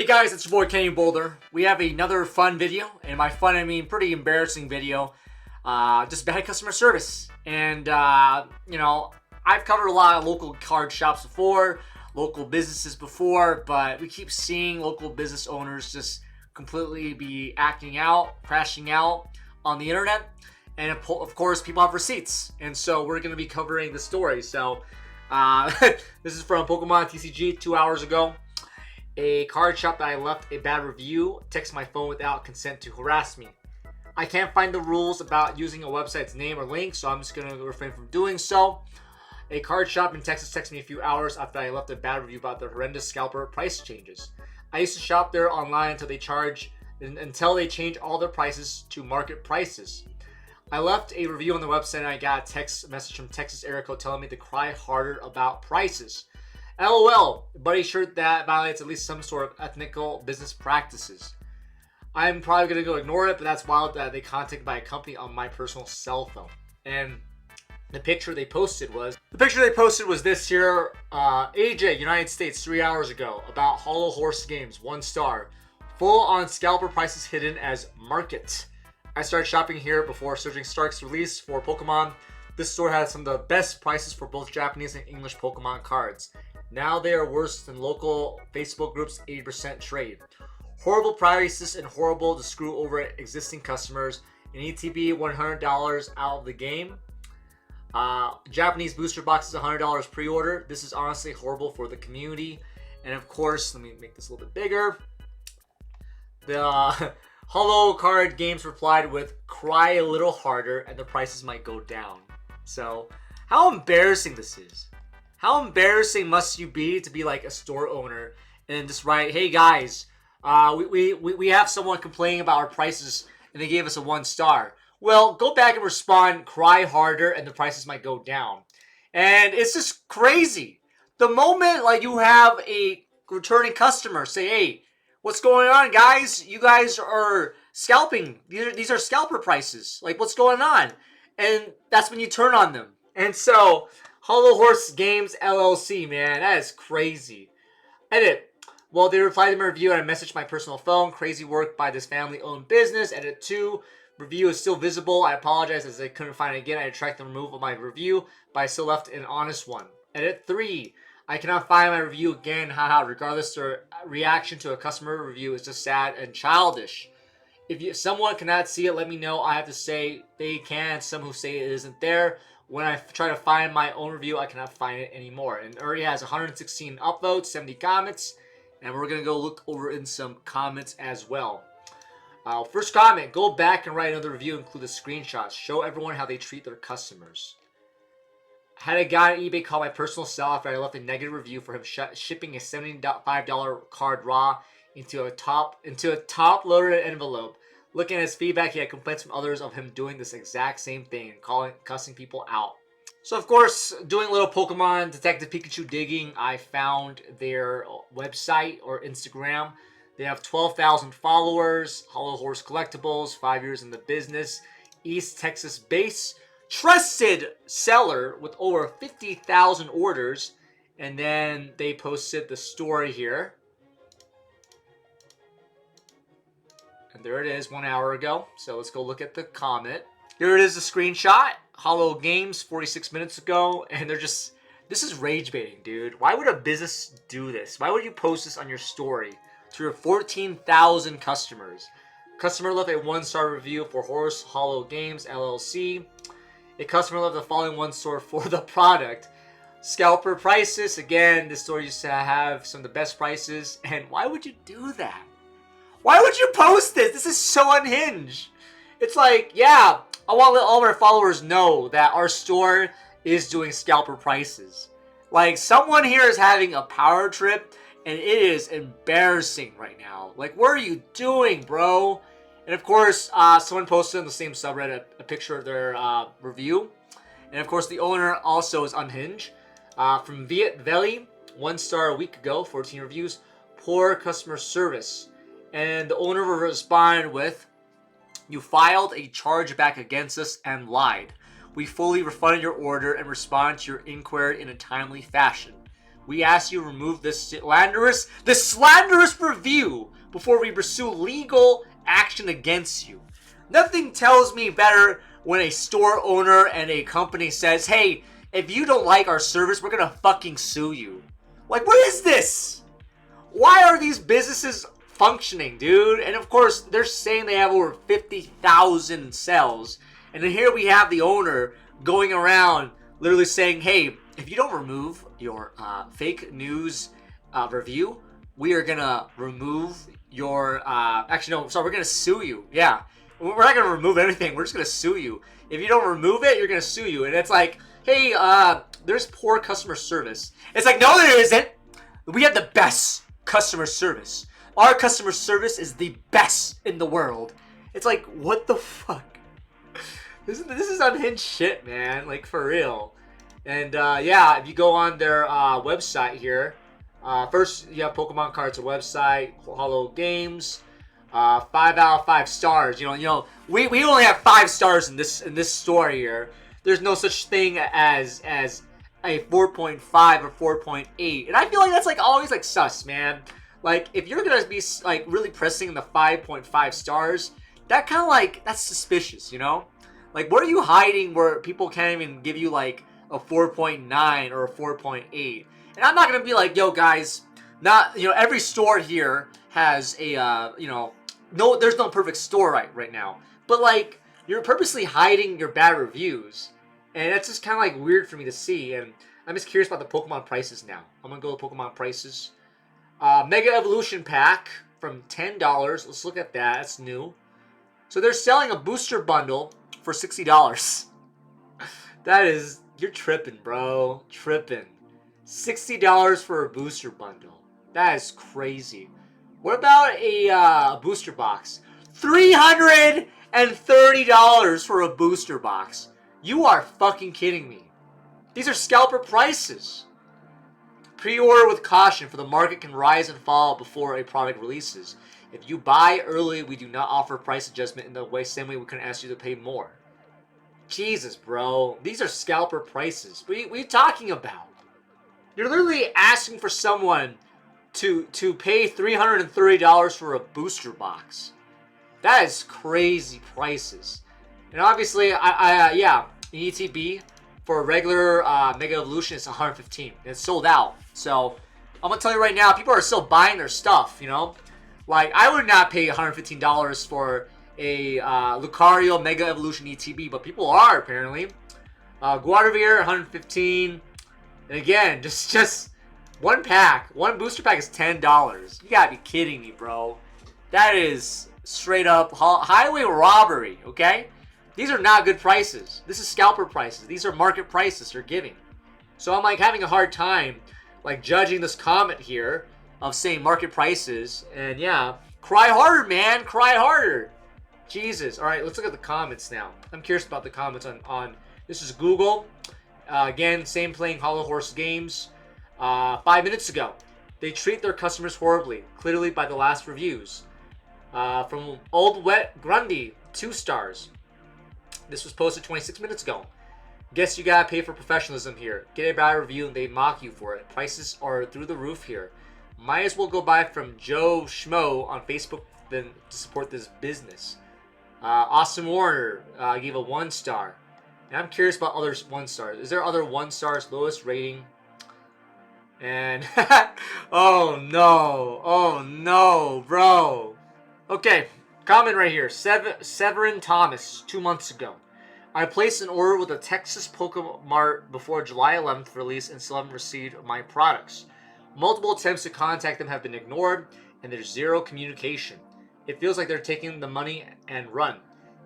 guys, it's your boy Kenny Boulder. We have another fun video, and by fun I mean pretty embarrassing video. Just bad customer service. And you know, I've covered a lot of local card shops before, local businesses before, but we keep seeing local business owners just completely be acting out, crashing out on the internet. And of course, people have receipts, and so we're going to be covering the story. So this is from Pokémon TCG 2 hours ago. A card shop that I left a bad review texted my phone without consent to harass me. I can't find the rules about using a website's name or link, so I'm just going to refrain from doing so. A card shop in Texas texted me a few hours after I left a bad review about the horrendous scalper price changes. I used to shop there online until they change all their prices to market prices. I left a review on the website and I got a text message from Texas area code telling me to cry harder about prices. LOL, buddy shirt that violates at least some sort of ethical business practices. I'm probably going to go ignore it, but that's wild that they contacted by a company on my personal cell phone. And the picture they posted was this here, AJ, United States, 3 hours ago, about Hollow Horse Games, 1 star. Full on scalper prices hidden as market. I started shopping here before searching Stark's release for Pokemon. This store has some of the best prices for both Japanese and English Pokemon cards. Now they are worse than local Facebook groups 80% trade. Horrible prices and horrible to screw over existing customers. An ETB $100 out of the game. Japanese booster boxes $100 pre-order. This is honestly horrible for the community. And of course, let me make this a little bit bigger. The Hollow Card Games replied with, cry a little harder and the prices might go down. So, how embarrassing this is. How embarrassing must you be to be like a store owner and just write, hey guys, we have someone complaining about our prices and they gave us a 1 star. Well, go back and respond, cry harder and the prices might go down. And it's just crazy. The moment like you have a returning customer say, hey, what's going on, guys? You guys are scalping. These are scalper prices. Like, what's going on? And that's when you turn on them. And so, Hollow Horse Games LLC, man, that is crazy. Edit. Well, they replied to my review and I messaged my personal phone. Crazy work by this family-owned business. Edit 2. Review is still visible. I apologize as I couldn't find it again. I retract the removal of my review, but I still left an honest one. Edit 3. I cannot find my review again. Haha. Regardless, their reaction to a customer review is just sad and childish. If someone cannot see it, let me know. I have to say they can. Some who say it isn't there. When I try to find my own review, I cannot find it anymore. And it already has 116 upvotes, 70 comments. And we're going to go look over in some comments as well. First comment, go back and write another review, include the screenshots. Show everyone how they treat their customers. Had a guy on eBay call my personal cell after I left a negative review for him shipping a $75 card raw into a top-loaded envelope. Looking at his feedback, he had complaints from others of him doing this exact same thing and cussing people out. So of course, doing a little Pokemon Detective Pikachu digging, I found their website or Instagram. They have 12,000 followers, Hollow Horse Collectibles, 5 years in the business, East Texas base, trusted seller with over 50,000 orders. And then they posted the story here. And there it is 1 hour ago. So let's go look at the comment. Here it is, the screenshot. Hollow Games 46 minutes ago. And they're just, this is rage baiting, dude. Why would a business do this? Why would you post this on your story to your 14,000 customers? Customer left a 1-star review for Horse Hollow Games LLC. A customer left the following 1 star for the product. Scalper prices. Again, this store used to have some of the best prices. And why would you do that? Why would you post this? This is so unhinged. It's like, yeah, I want to let all of our followers know that our store is doing scalper prices. Like, someone here is having a power trip, and it is embarrassing right now. Like, what are you doing, bro? And of course, someone posted on the same subreddit a picture of their review. And of course, the owner also is unhinged. From Viet Valley, 1 star a week ago, 14 reviews. Poor customer service. And the owner will respond with, you filed a chargeback against us and lied. We fully refunded your order and responded to your inquiry in a timely fashion. We ask you to remove this slanderous review before we pursue legal action against you. Nothing tells me better when a store owner and a company says, hey, if you don't like our service, we're gonna fucking sue you. Like, what is this? Why are these businesses functioning, dude? And of course, they're saying they have over 50,000 cells. And then here we have the owner going around literally saying, hey, if you don't remove your fake news review, we are gonna remove your, we're gonna sue you. Yeah, we're not gonna remove anything, we're just gonna sue you. If you don't remove it, you're gonna sue you. And it's like, hey, there's poor customer service. It's like, no, there isn't. We have the best customer service. Our customer service is the best in the world. It's like, what the fuck? This is unhinged shit, man. Like, for real. And yeah, if you go on their website here, first you have Pokemon cards, a website, Hollow Games, 5 out of 5 stars. You know, we only have 5 stars in this store here. There's no such thing as a 4.5 or 4.8, and I feel like that's like always like sus, man. Like, if you're gonna be like really pressing the 5.5 stars, that kind of like, that's suspicious, you know? Like, what are you hiding where people can't even give you like a 4.9 or a 4.8? And I'm not gonna be like, yo guys, not, you know, every store here has a you know, no, there's no perfect store right now, but like, you're purposely hiding your bad reviews, and that's just kind of like weird for me to see. And I'm just curious about the Pokemon prices now. I'm gonna go with Pokemon prices. Mega Evolution Pack from $10. Let's look at that. That's new. So they're selling a booster bundle for $60. That is, you're tripping, bro. Tripping. $60 for a booster bundle. That is crazy. What about a booster box? $330 for a booster box. You are fucking kidding me. These are scalper prices. Pre-order with caution, for the market can rise and fall before a product releases. If you buy early, we do not offer price adjustment in the same way we can ask you to pay more. Jesus, bro. These are scalper prices. What are you talking about? You're literally asking for someone to pay $330 for a booster box. That is crazy prices. And obviously, yeah, ETB for a regular Mega Evolution is $115. And it's sold out. So I'm gonna tell you right now, people are still buying their stuff. You know, like, I would not pay $115 for a Lucario Mega Evolution ETB, but people are apparently. Guadavir $115. And again, just one pack, one booster pack is $10. You gotta be kidding me, bro. That is straight up highway robbery, okay? These are not good prices. This is scalper prices. These are market prices they're giving. So I'm like having a hard time like judging this comment here of saying market prices. And yeah, cry harder, man. Cry harder. Jesus. All right, let's look at the comments now. I'm curious about the comments on this is Google. Again, same playing Hollow Horse Games. 5 minutes ago, they treat their customers horribly, clearly by the last reviews. From Old Wet Grundy, 2 stars. This was posted 26 minutes ago. Guess you gotta pay for professionalism here. Get a bad review and they mock you for it. Prices are through the roof here. Might as well go buy from Joe Schmo on Facebook than to support this business. Austin Warner gave a 1 star. And I'm curious about other 1 stars. Is there other 1 stars? Lowest rating. And oh no, bro. Okay, comment right here. Severin Thomas, 2 months ago. I placed an order with a Texas Pokemart before July 11th release and still haven't received my products. Multiple attempts to contact them have been ignored, and there's zero communication. It feels like they're taking the money and run.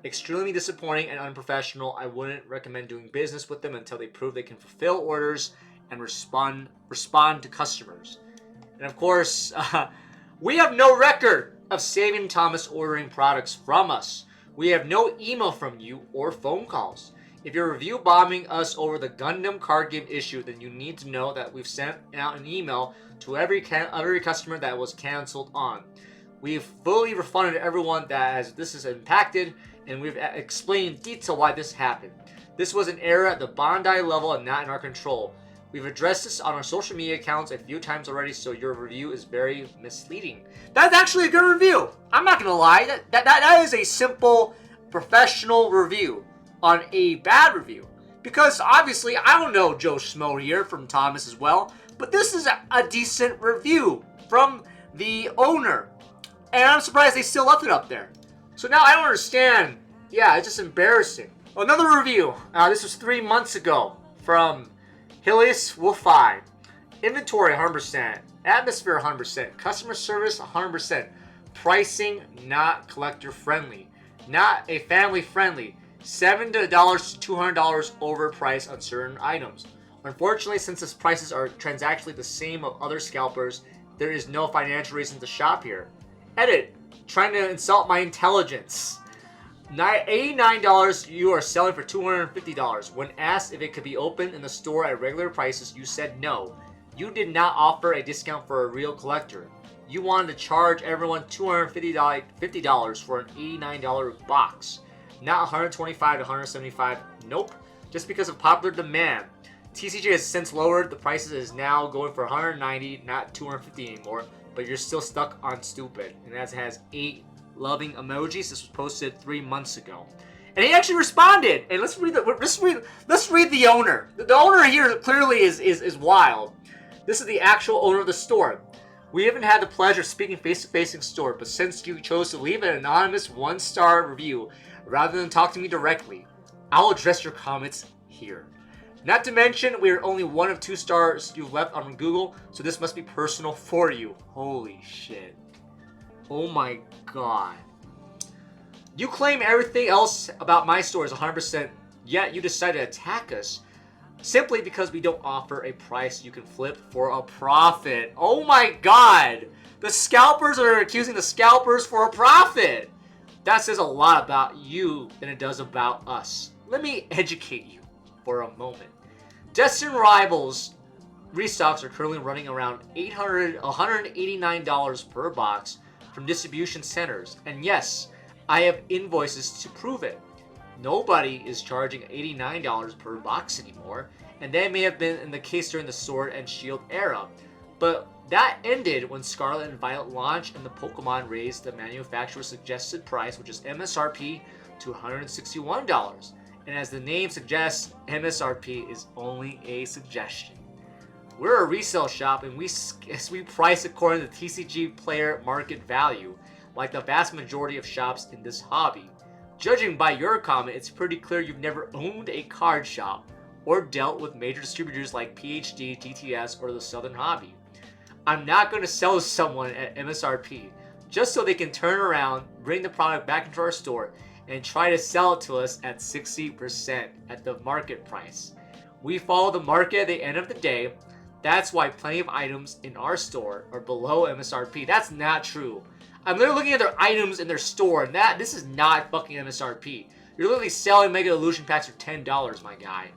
Extremely disappointing and unprofessional. I wouldn't recommend doing business with them until they prove they can fulfill orders and respond to customers. And of course, we have no record of Saving Thomas ordering products from us. We have no email from you or phone calls. If you're review bombing us over the Gundam card game issue, then you need to know that we've sent out an email to every customer that was canceled on. We've fully refunded everyone this has impacted, and we've explained in detail why this happened. This was an error at the Bandai level and not in our control. We've addressed this on our social media accounts a few times already, so your review is very misleading. That's actually a good review. I'm not gonna lie. That is a simple, professional review on a bad review. Because obviously, I don't know Joe Schmo here from Thomas as well, but this is a decent review from the owner. And I'm surprised they still left it up there. So now I don't understand. Yeah, it's just embarrassing. Another review. This was 3 months ago from Hillis Wolfi. Inventory 100%. Atmosphere 100%. Customer service 100%. Pricing not collector friendly. Not a family friendly. $7 to $200 overpriced on certain items. Unfortunately, since the prices are transactionally the same of other scalpers, there is no financial reason to shop here. Edit. Trying to insult my intelligence. $89 you are selling for $250. When asked if it could be opened in the store at regular prices, you said no. You did not offer a discount for a real collector. You wanted to charge everyone $250 for an $89 box. Not $125 to $175. Nope. Just because of popular demand. TCG has since lowered the prices. Is now going for $190, not $250 anymore. But you're still stuck on stupid. And that has 8 loving emojis. This was posted 3 months ago. And he actually responded. And let's read the owner. The owner here clearly is wild. This is the actual owner of the store. We haven't had the pleasure of speaking face-to-face in store, but since you chose to leave an anonymous 1-star review rather than talk to me directly, I'll address your comments here. Not to mention, we are only 1 of 2 stars you've left on Google, so this must be personal for you. Holy shit. Oh my god. You claim everything else about my store is 100%, yet you decide to attack us simply because we don't offer a price you can flip for a profit. Oh my god. The scalpers are accusing the scalpers for a profit. That says a lot about you than it does about us. Let me educate you for a moment. Destined Rivals restocks are currently running around $189 per box from distribution centers. And yes, I have invoices to prove it. Nobody is charging $89 per box anymore, and that may have been in the case during the Sword and Shield era. But that ended when Scarlet and Violet launched and the Pokémon raised the manufacturer's suggested price, which is MSRP, to $161. And as the name suggests, MSRP is only a suggestion. We're a resale shop and we price according to TCG player market value, like the vast majority of shops in this hobby. Judging by your comment, it's pretty clear you've never owned a card shop or dealt with major distributors like PhD, TTS, or the Southern Hobby. I'm not going to sell to someone at MSRP just so they can turn around, bring the product back into our store, and try to sell it to us at 60% at the market price. We follow the market at the end of the day. That's why plenty of items in our store are below MSRP. That's not true. I'm literally looking at their items in their store, and this is not fucking MSRP. You're literally selling Mega Illusion Packs for $10, my guy.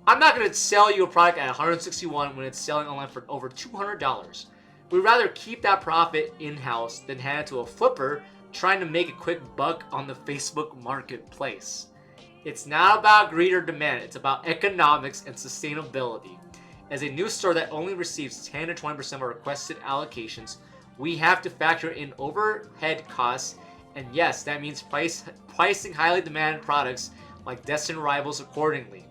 I'm not going to sell you a product at $161 when it's selling online for over $200. We'd rather keep that profit in-house than hand it to a flipper trying to make a quick buck on the Facebook marketplace. It's not about greed or demand, it's about economics and sustainability. As a new store that only receives 10 to 20% of our requested allocations, we have to factor in overhead costs, and yes, that means pricing highly demanded products like Destined Rivals accordingly.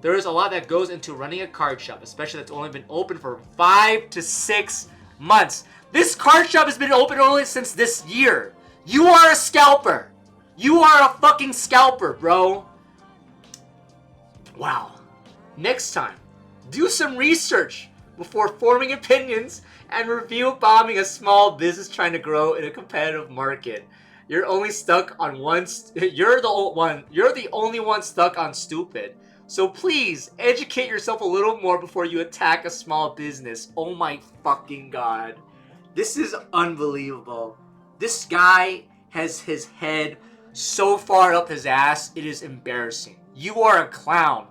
There is a lot that goes into running a card shop, especially that's only been open for 5 to 6 months. This card shop has been open only since this year. You are a scalper. You are a fucking scalper, bro. Wow. Next time, do some research before forming opinions and review bombing a small business trying to grow in a competitive market. You're only stuck on one. You're the only one stuck on stupid. So please educate yourself a little more before you attack a small business. Oh my fucking god. This is unbelievable. This guy has his head so far up his ass, it is embarrassing. You are a clown.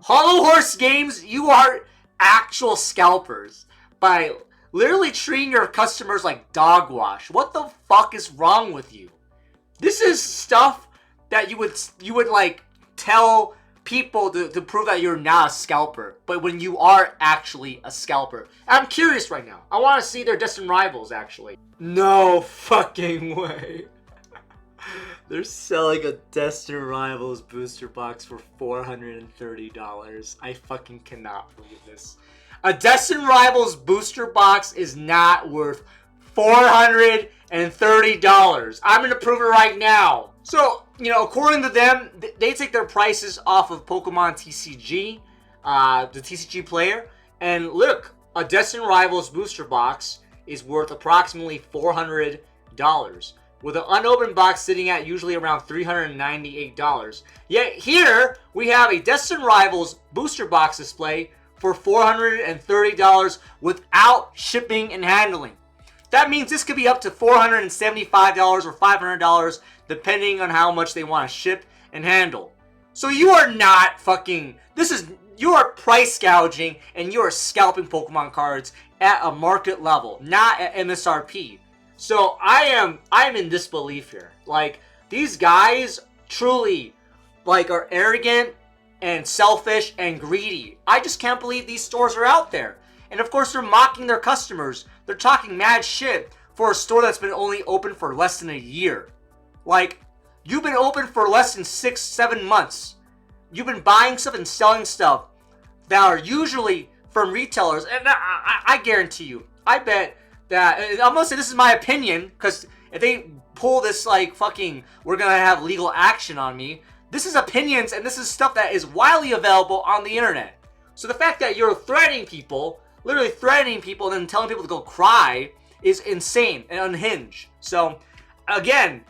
Hollow Horse Games, you are actual scalpers by literally treating your customers like dog wash. What the fuck is wrong with you? This is stuff that you would like tell people to prove that you're not a scalper, but when you are actually a scalper. I'm curious right now. I want to see their distant rivals, actually. No fucking way. They're selling a Destin Rivals booster box for $430. I fucking cannot believe this. A Destin Rivals booster box is not worth $430. I'm gonna prove it right now. So, you know, according to them, they take their prices off of Pokemon TCG, the TCG player. And look, a Destin Rivals booster box is worth approximately $400, with an unopened box sitting at usually around $398. Yet here, we have a Destin Rivals booster box display for $430 without shipping and handling. That means this could be up to $475 or $500 depending on how much they want to ship and handle. So you are not fucking... You are price gouging and you are scalping Pokemon cards at a market level, not at MSRP. So I'm in disbelief here. Like, these guys truly, like, are arrogant and selfish and greedy. I just can't believe these stores are out there. And of course, they're mocking their customers. They're talking mad shit for a store that's been only open for less than a year. Like, you've been open for less than 6-7 months. You've been buying stuff and selling stuff that are usually from retailers. And I guarantee you, I bet that, I'm gonna say this is my opinion, because if they pull this, like, fucking, we're gonna have legal action on me, this is opinions and this is stuff that is widely available on the internet. So the fact that you're threatening people, literally threatening people and then telling people to go cry, is insane and unhinged. So, again,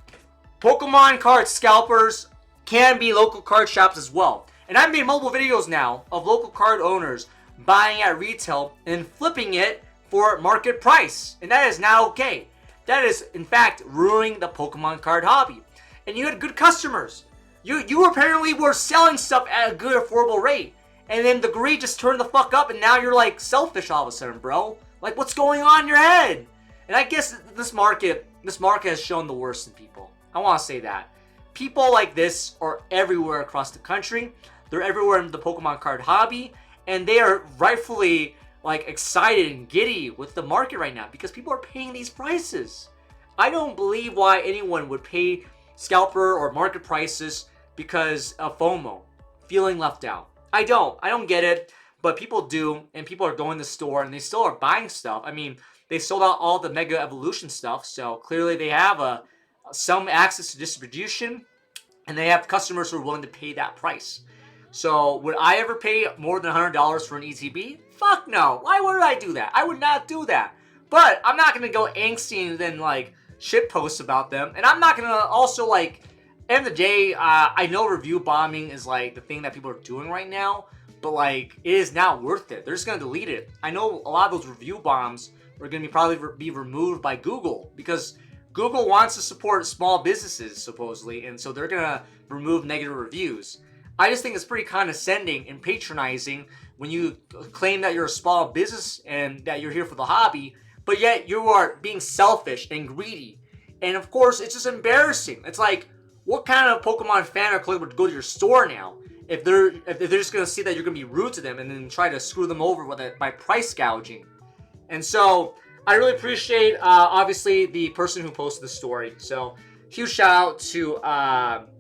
Pokemon card scalpers can be local card shops as well. And I've made multiple videos now of local card owners buying at retail and flipping it for market price, and that is not okay. That is, in fact, ruining the Pokemon card hobby. And you had good customers. You apparently were selling stuff at a good, affordable rate, and then the greed just turned the fuck up, and now you're, like, selfish all of a sudden, bro. Like, what's going on in your head? And I guess this market has shown the worst in people. I want to say that. People like this are everywhere across the country. They're everywhere in the Pokemon card hobby, and they are rightfully, like, excited and giddy with the market right now because people are paying these prices. I don't believe why anyone would pay scalper or market prices because of FOMO, feeling left out. I don't get it, but people do, and people are going to the store and they still are buying stuff. I mean, they sold out all the Mega Evolution stuff, so clearly they have some access to distribution, and they have customers who are willing to pay that price. So would I ever pay more than $100 for an ETB? Fuck no. Why would I do that? I would not do that. But I'm not going to go angsty and then, like, shit posts about them. And I'm not going to also, like, end of the day, I know review bombing is, like, the thing that people are doing right now. But, like, it is not worth it. They're just going to delete it. I know a lot of those review bombs are going to probably be removed by Google. Because Google wants to support small businesses, supposedly. And so they're going to remove negative reviews. I just think it's pretty condescending and patronizing when you claim that you're a small business and that you're here for the hobby, but yet you are being selfish and greedy. And of course, it's just embarrassing. It's like, what kind of Pokemon fan or collector would go to your store now if they're just gonna see that you're gonna be rude to them and then try to screw them over with it by price gouging? And so I really appreciate obviously the person who posted the story. So huge shout out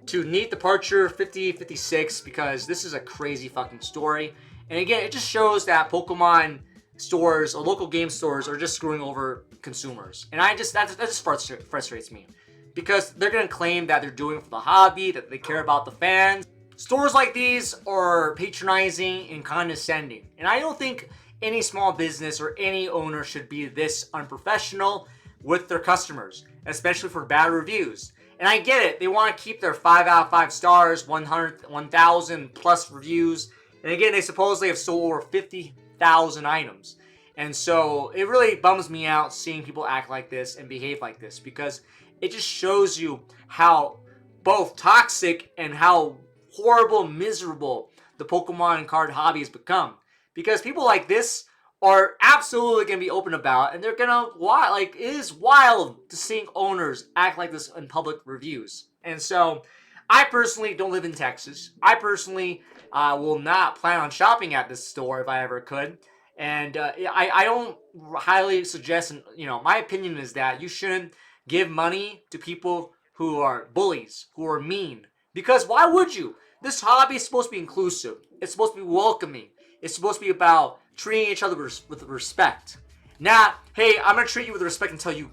to Neat Departure 5056 because this is a crazy fucking story. And again, it just shows that Pokemon stores or local game stores are just screwing over consumers. And that just frustrates me because they're going to claim that they're doing it for the hobby, that they care about the fans. Stores like these are patronizing and condescending. And I don't think any small business or any owner should be this unprofessional with their customers, especially for bad reviews. And I get it. They want to keep their 5 out of 5 stars, 1,000 plus reviews. And again, they supposedly have sold over 50,000 items. And so it really bums me out seeing people act like this and behave like this because it just shows you how both toxic and how horrible, miserable the Pokemon card hobby has become. Because people like this are absolutely going to be open about, and they're going to, like, it is wild to seeing owners act like this in public reviews. And so, I personally don't live in Texas. I personally will not plan on shopping at this store if I ever could. And I don't highly suggest, and my opinion is that you shouldn't give money to people who are bullies, who are mean. Because why would you? This hobby is supposed to be inclusive. It's supposed to be welcoming. It's supposed to be about treating each other with respect. Not, hey, I'm going to treat you with respect until you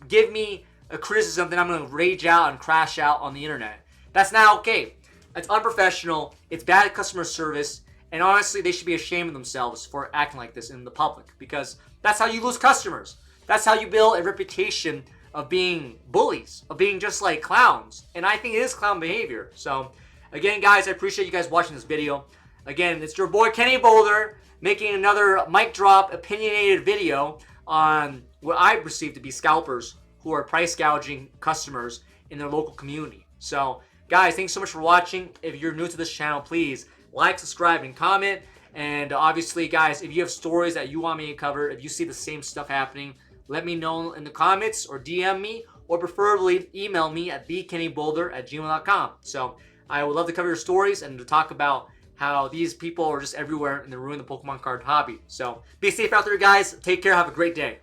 give me a criticism, then I'm going to rage out and crash out on the internet. That's not okay. It's unprofessional. It's bad customer service. And honestly, they should be ashamed of themselves for acting like this in the public, because that's how you lose customers. That's how you build a reputation of being bullies, of being just like clowns. And I think it is clown behavior. So again, guys, I appreciate you guys watching this video. Again, it's your boy Kenny Boulder making another mic drop opinionated video on what I perceive to be scalpers who are price gouging customers in their local community. So guys, thanks so much for watching. If you're new to this channel, please like, subscribe, and comment. And obviously, guys, if you have stories that you want me to cover, if you see the same stuff happening, let me know in the comments or DM me, or preferably email me at thekennyboulder@gmail.com. So I would love to cover your stories and to talk about how these people are just everywhere and they're ruining the Pokemon card hobby. So be safe out there, guys. Take care. Have a great day.